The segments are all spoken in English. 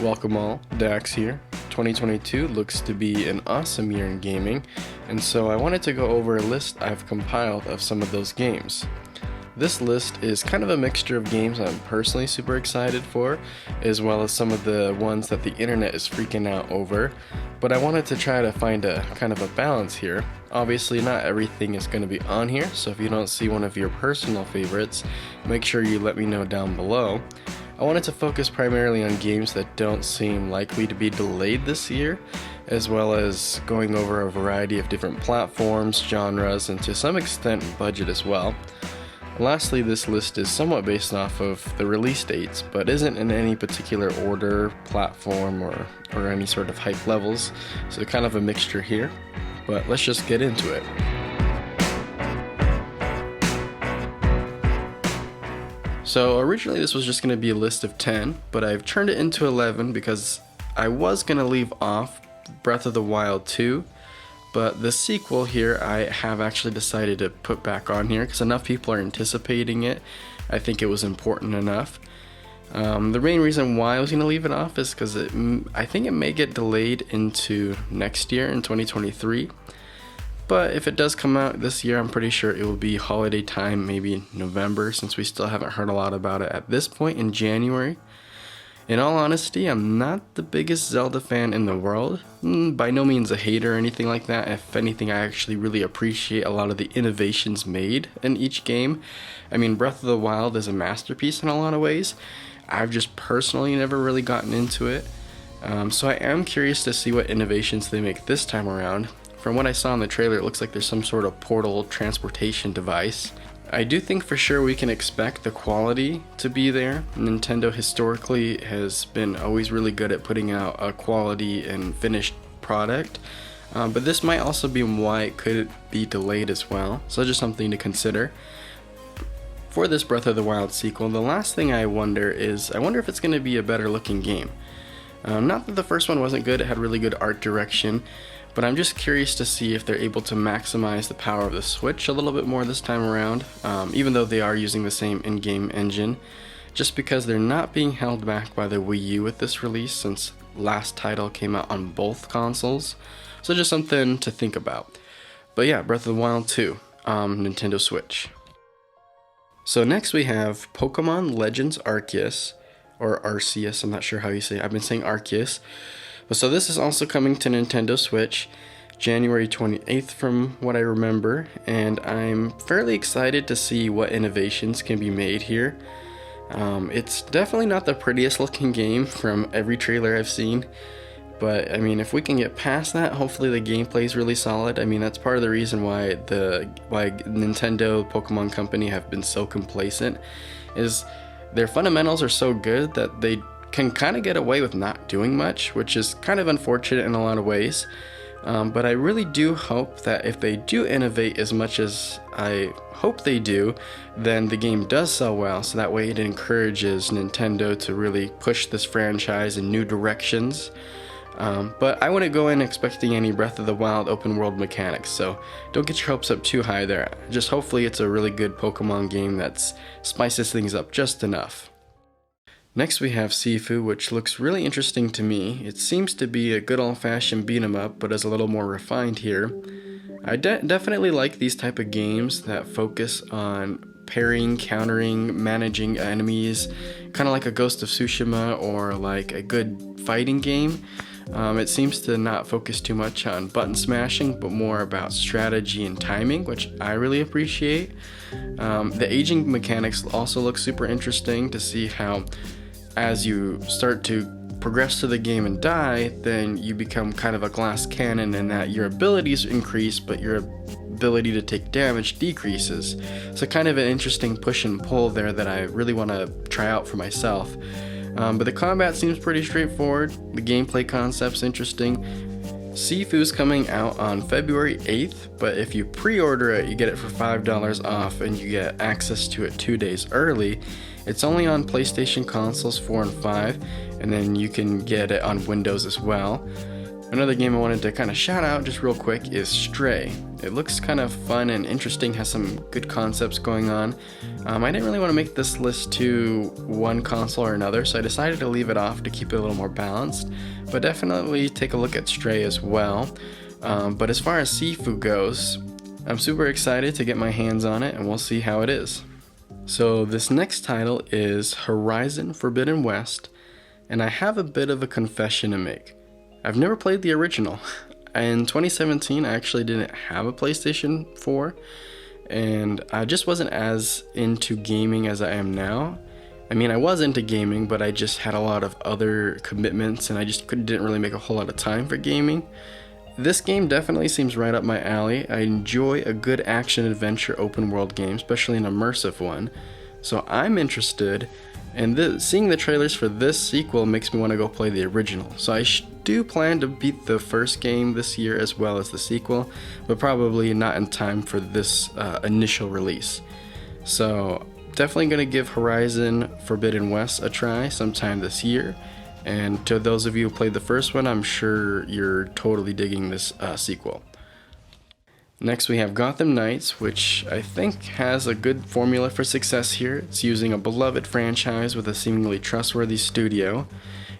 Welcome all, Dax here. 2022 looks to be an awesome year in gaming, and so I wanted to go over a list I've compiled of some of those games. This list is kind of a mixture of games I'm personally super excited for, as well as some of the ones that the internet is freaking out over, but I wanted to try to find a kind of a balance here. Obviously not everything is going to be on here, so if you don't see one of your personal favorites, make sure you let me know down below. I wanted to focus primarily on games that don't seem likely to be delayed this year, as well as going over a variety of different platforms, genres, and to some extent budget as well. Lastly, this list is somewhat based off of the release dates, but isn't in any particular order, platform, or any sort of hype levels, so kind of a mixture here. But let's just get into it. So originally this was just going to be a list of 10, but I've turned it into 11 because I was going to leave off Breath of the Wild 2, but the sequel here I have actually decided to put back on here because enough people are anticipating it. I think it was important enough. The main reason why I was going to leave it off is because I think it may get delayed into next year in 2023. But if it does come out this year, I'm pretty sure it will be holiday time, maybe November, since we still haven't heard a lot about it at this point in January. In all honesty, I'm not the biggest Zelda fan in the world. By no means a hater or anything like that. If anything, I actually really appreciate a lot of the innovations made in each game. I mean, Breath of the Wild is a masterpiece in a lot of ways. I've just personally never really gotten into it. So I am curious to see what innovations they make this time around. From what I saw in the trailer, it looks like there's some sort of portal transportation device. I do think for sure we can expect the quality to be there. Nintendo historically has been always really good at putting out a quality and finished product, but this might also be why it could be delayed as well, so just something to consider. For this Breath of the Wild sequel, the last thing I wonder if it's going to be a better looking game. Not that the first one wasn't good, it had really good art direction, but I'm just curious to see if they're able to maximize the power of the Switch a little bit more this time around, even though they are using the same in-game engine, just because they're not being held back by the Wii U with this release since last title came out on both consoles, so just something to think about. But yeah, Breath of the Wild 2, Nintendo Switch. So next we have Pokémon Legends Arceus, or Arceus, I'm not sure how you say it. I've been saying Arceus. So this is also coming to Nintendo Switch January 28th from what I remember, and I'm fairly excited to see what innovations can be made here. It's definitely not the prettiest looking game from every trailer I've seen, but I mean, if we can get past that, hopefully the gameplay is really solid. I mean, that's part of the reason why Nintendo Pokemon Company have been so complacent, is their fundamentals are so good that they can kind of get away with not doing much, which is kind of unfortunate in a lot of ways. But I really do hope that if they do innovate as much as I hope they do, then the game does sell well, so that way it encourages Nintendo to really push this franchise in new directions. But I wouldn't go in expecting any Breath of the Wild open world mechanics, so don't get your hopes up too high there. Just hopefully it's a really good Pokemon game that spices things up just enough. Next we have Sifu, which looks really interesting to me. It seems to be a good old-fashioned beat-em-up, but is a little more refined here. I definitely like these type of games that focus on parrying, countering, managing enemies, kind of like a Ghost of Tsushima or like a good fighting game. It seems to not focus too much on button smashing, but more about strategy and timing, which I really appreciate. The aging mechanics also look super interesting to see how as you start to progress to the game and die, then you become kind of a glass cannon in that your abilities increase, but your ability to take damage decreases. So kind of an interesting push and pull there that I really want to try out for myself. But the combat seems pretty straightforward. The gameplay concept's interesting. Sifu's coming out on February 8th, but if you pre-order it, you get it for $5 off and you get access to it 2 days early. It's only on PlayStation consoles 4 and 5, and then you can get it on Windows as well. Another game I wanted to kind of shout out just real quick is Stray. It looks kind of fun and interesting, has some good concepts going on. I didn't really want to make this list to one console or another, so I decided to leave it off to keep it a little more balanced, but definitely take a look at Stray as well. But as far as Sifu goes, I'm super excited to get my hands on it, and we'll see how it is. So this next title is Horizon Forbidden West, and I have a bit of a confession to make. I've never played the original. In 2017, I actually didn't have a PlayStation 4, and I just wasn't as into gaming as I am now. I mean, I was into gaming, but I just had a lot of other commitments, and I just didn't really make a whole lot of time for gaming. This game definitely seems right up my alley. I enjoy a good action-adventure open-world game, especially an immersive one, so I'm interested. And seeing the trailers for this sequel makes me want to go play the original. So I do plan to beat the first game this year as well as the sequel, but probably not in time for this initial release. So definitely going to give Horizon Forbidden West a try sometime this year. And to those of you who played the first one, I'm sure you're totally digging this sequel. Next we have Gotham Knights, which I think has a good formula for success here. It's using a beloved franchise with a seemingly trustworthy studio.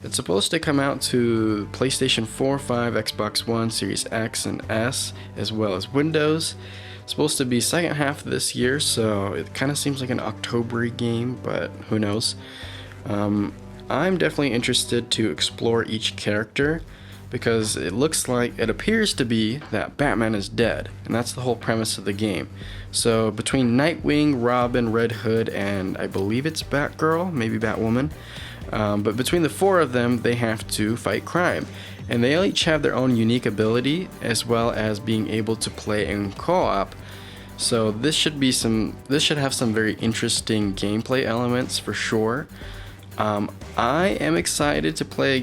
It's supposed to come out to PlayStation 4, 5, Xbox One, Series X and S, as well as Windows. It's supposed to be second half of this year, so it kind of seems like an October-y game, but who knows. I'm definitely interested to explore each character, because it appears to be that Batman is dead, and that's the whole premise of the game. So between Nightwing, Robin, Red Hood, and I believe it's Batgirl, maybe Batwoman, but between the four of them, they have to fight crime. And they each have their own unique ability, as well as being able to play in co-op. So this should have some very interesting gameplay elements for sure. I am excited to play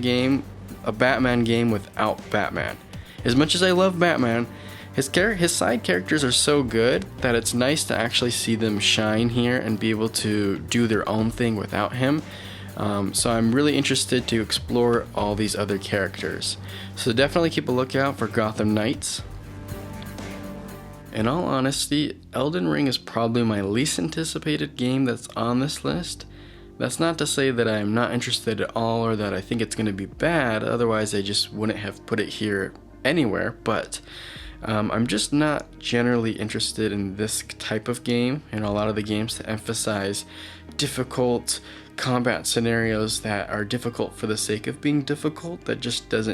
a Batman game without Batman. As much as I love Batman, his side characters are so good that it's nice to actually see them shine here and be able to do their own thing without him. So I'm really interested to explore all these other characters. So definitely keep a lookout for Gotham Knights. In all honesty, Elden Ring is probably my least anticipated game that's on this list. That's not to say that I'm not interested at all or that I think it's going to be bad, otherwise I just wouldn't have put it here anywhere, but I'm just not generally interested in this type of game, and a lot of the games that emphasize difficult combat scenarios that are difficult for the sake of being difficult. That just it's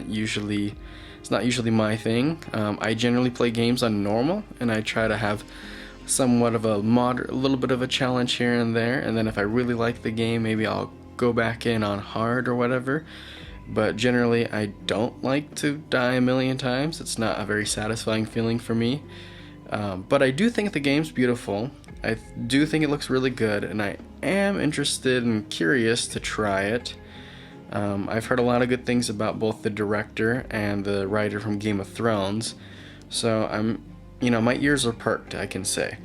not usually my thing. I generally play games on normal, and I try to have somewhat of a little bit of a challenge here and there, and then if I really like the game, maybe I'll go back in on hard or whatever. But generally I don't like to die a million times. It's not a very satisfying feeling for me. But I do think the game's beautiful. I do think it looks really good, and I am interested and curious to try it. I've heard a lot of good things about both the director and the writer from Game of Thrones, so my ears are perked, I can say.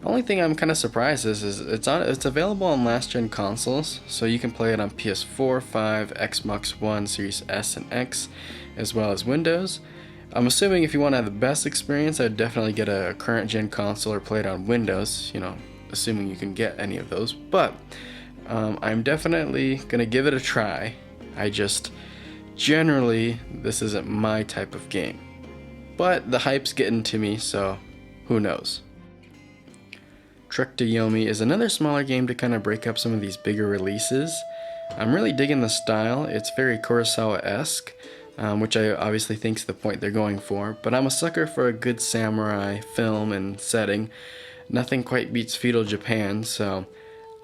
The only thing I'm kind of surprised is it's available on last gen consoles, so you can play it on PS4, 5, Xbox One, Series S and X, as well as Windows. I'm assuming if you want to have the best experience, I'd definitely get a current gen console or play it on Windows, assuming you can get any of those. But I'm definitely going to give it a try. Generally, this isn't my type of game. But the hype's getting to me, so who knows. To Yomi is another smaller game to kind of break up some of these bigger releases. I'm really digging the style. It's very Kurosawa-esque, which I obviously think is the point they're going for, but I'm a sucker for a good samurai film and setting. Nothing quite beats feudal Japan, so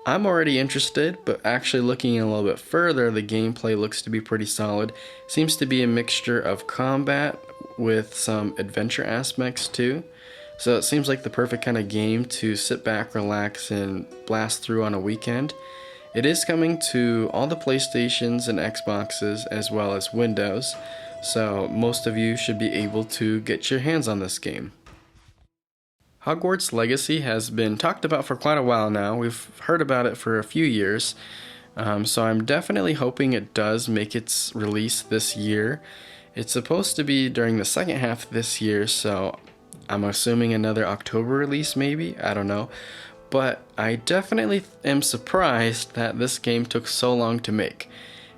I'm already interested, but actually looking a little bit further, the gameplay looks to be pretty solid. Seems to be a mixture of combat with some adventure aspects too. So it seems like the perfect kind of game to sit back, relax, and blast through on a weekend. It is coming to all the PlayStations and Xboxes as well as Windows, so most of you should be able to get your hands on this game. Hogwarts Legacy has been talked about for quite a while now. We've heard about it for a few years, so I'm definitely hoping it does make its release this year. It's supposed to be during the second half of this year, so I'm assuming another October release maybe, I don't know. But I definitely am surprised that this game took so long to make.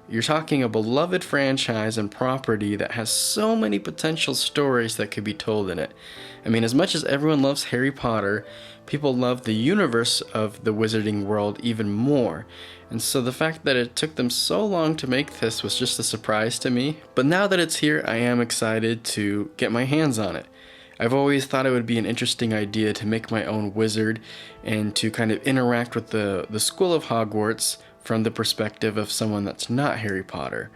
You're talking a beloved franchise and property that has so many potential stories that could be told in it. I mean, as much as everyone loves Harry Potter, people love the universe of the Wizarding World even more. And so the fact that it took them so long to make this was just a surprise to me. But now that it's here, I am excited to get my hands on it. I've always thought it would be an interesting idea to make my own wizard and to kind of interact with the school of Hogwarts from the perspective of someone that's not Harry Potter.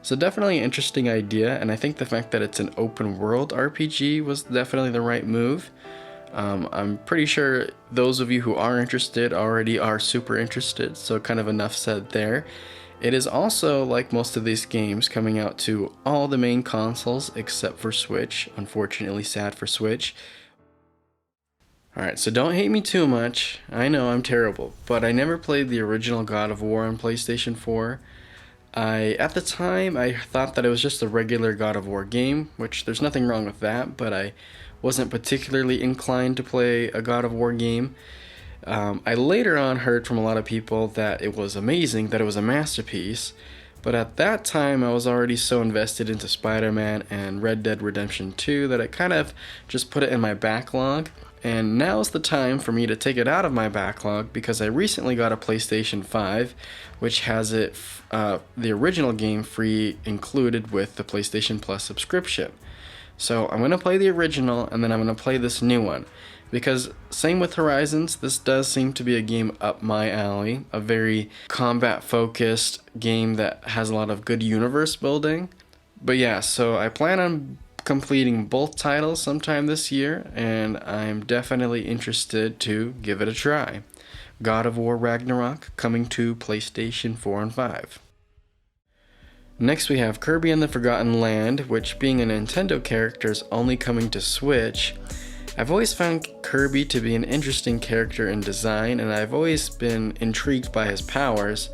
So definitely an interesting idea, and I think the fact that it's an open world RPG was definitely the right move. I'm pretty sure those of you who are interested already are super interested, so kind of enough said there. It is also, like most of these games, coming out to all the main consoles except for Switch. Unfortunately, sad for Switch. Alright, so don't hate me too much. I know I'm terrible, but I never played the original God of War on PlayStation 4. At the time, I thought that it was just a regular God of War game, which there's nothing wrong with that, but I wasn't particularly inclined to play a God of War game. I later on heard from a lot of people that it was amazing, that it was a masterpiece, but at that time I was already so invested into Spider-Man and Red Dead Redemption 2 that I kind of just put it in my backlog. And now's the time for me to take it out of my backlog because I recently got a PlayStation 5, which has it the original game free included with the PlayStation Plus subscription. So I'm going to play the original and then I'm going to play this new one. Because same with Horizons, this does seem to be a game up my alley, a very combat focused game that has a lot of good universe building. But yeah, so I plan on completing both titles sometime this year, and I'm definitely interested to give it a try. God of War Ragnarok coming to PlayStation 4 and 5. Next we have Kirby and the Forgotten Land, which being a Nintendo character is only coming to Switch. I've always found Kirby to be an interesting character in design, and I've always been intrigued by his powers,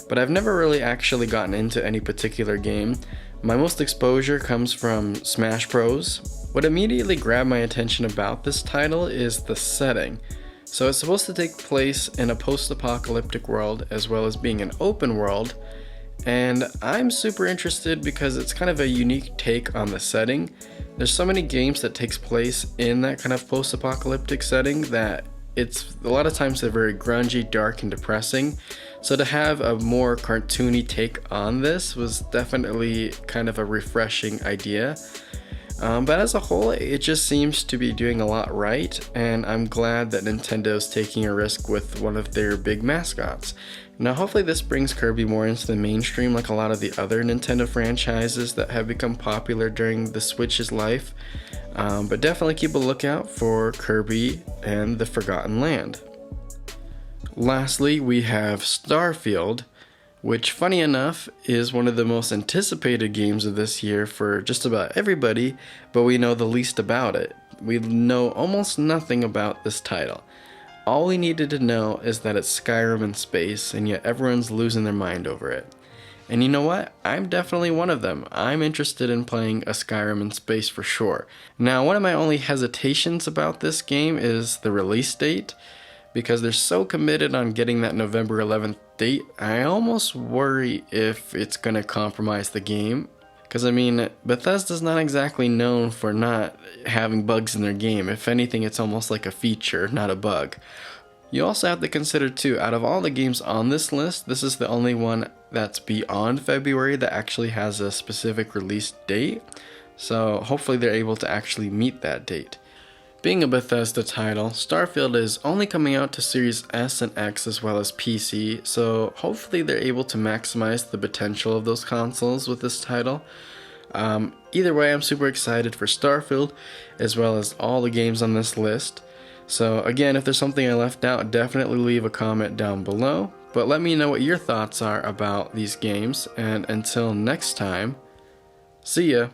but I've never really actually gotten into any particular game. My most exposure comes from Smash Bros. What immediately grabbed my attention about this title is the setting. So it's supposed to take place in a post-apocalyptic world as well as being an open world, and I'm super interested because it's kind of a unique take on the setting. There's so many games that takes place in that kind of post-apocalyptic setting that it's a lot of times they're very grungy, dark, and depressing. So to have a more cartoony take on this was definitely kind of a refreshing idea. But as a whole, it just seems to be doing a lot right, and I'm glad that Nintendo's taking a risk with one of their big mascots. Now hopefully this brings Kirby more into the mainstream like a lot of the other Nintendo franchises that have become popular during the Switch's life. But definitely keep a lookout for Kirby and the Forgotten Land. Lastly, we have Starfield, which funny enough is one of the most anticipated games of this year for just about everybody, but we know the least about it. We know almost nothing about this title. All we needed to know is that it's Skyrim in space, and yet everyone's losing their mind over it. And you know what? I'm definitely one of them. I'm interested in playing a Skyrim in space for sure. Now, one of my only hesitations about this game is the release date, because they're so committed on getting that November 11th date, I almost worry if it's going to compromise the game. Because I mean, Bethesda's not exactly known for not having bugs in their game. If anything, it's almost like a feature, not a bug. You also have to consider too, out of all the games on this list, this is the only one that's beyond February that actually has a specific release date. So hopefully they're able to actually meet that date. Being a Bethesda title, Starfield is only coming out to Series S and X as well as PC, so hopefully they're able to maximize the potential of those consoles with this title. Either way, I'm super excited for Starfield as well as all the games on this list. So again, if there's something I left out, definitely leave a comment down below, but let me know what your thoughts are about these games, and until next time, see ya!